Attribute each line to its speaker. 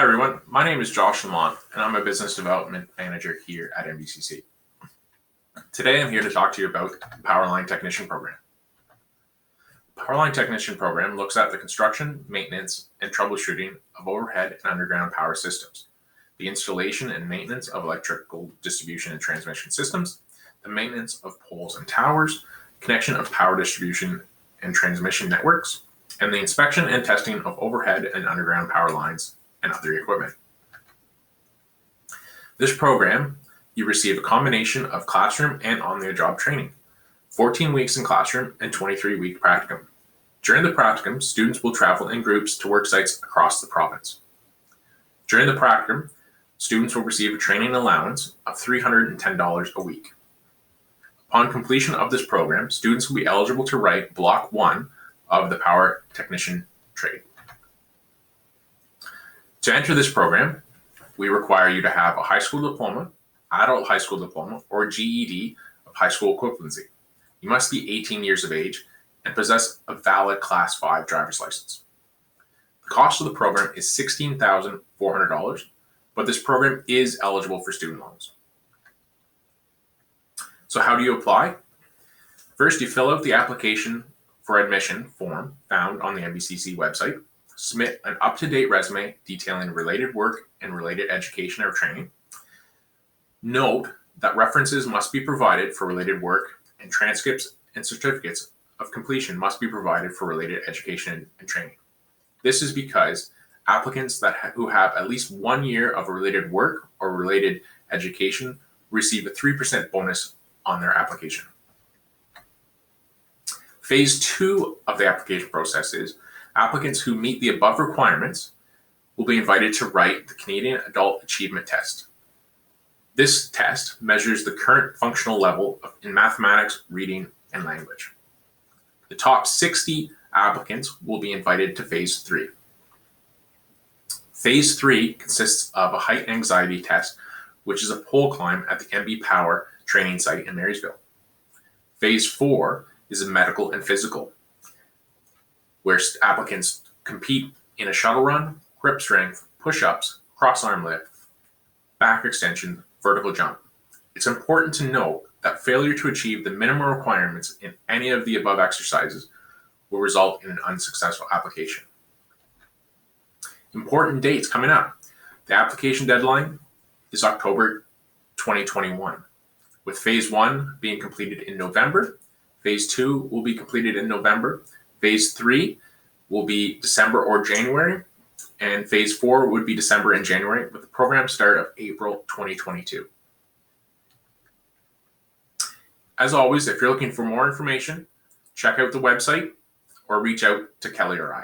Speaker 1: everyone. My name is Josh Lamont, and I'm a business development manager here at MBCC. Today, I'm here to talk to you about the Powerline Technician Program. The Powerline Technician Program looks at the construction, maintenance, and troubleshooting of overhead and underground power systems, the installation and maintenance of electrical distribution and transmission systems, the maintenance of poles and towers, connection of power distribution and transmission networks, and the inspection and testing of overhead and underground power lines and other equipment. This program, you receive a combination of classroom and on-the-job training, 14 weeks in classroom and 23-week practicum. During the practicum, students will travel in groups to work sites across the province. During the practicum, students will receive a training allowance of $310 a week. Upon completion of this program, students will be eligible to write Block 1 of the Power Technician trade. To enter this program, we require you to have a high school diploma, adult high school diploma, or GED of high school equivalency. You must be 18 years of age and possess a valid Class 5 driver's license. The cost of the program is $16,400, but this program is eligible for student loans. So how do you apply? First, you fill out the application for admission form found on the MBCC website. Submit an up-to-date resume detailing related work and related education or training. Note that references must be provided for related work, and transcripts and certificates of completion must be provided for related education and training. This is because applicants who have at least 1 year of related work or related education receive a 3% bonus on their application. Phase 2 of the application process is applicants who meet the above requirements will be invited to write the Canadian Adult Achievement Test. This test measures the current functional level in mathematics, reading, and language. The top 60 applicants will be invited to Phase 3. Phase 3 consists of a height anxiety test, which is a pole climb at the MB Power training site in Marysville. Phase 4 is a medical and physical, where applicants compete in a shuttle run, grip strength, push-ups, cross-arm lift, back extension, vertical jump. It's important to note that failure to achieve the minimum requirements in any of the above exercises will result in an unsuccessful application. Important dates coming up. The application deadline is October 2021, with Phase 1 being completed in November. Phase 2 will be completed in November. Phase 3 will be December or January, and Phase 4 would be December and January, with the program start of April 2022. As always, if you're looking for more information, check out the website or reach out to Kelly or I.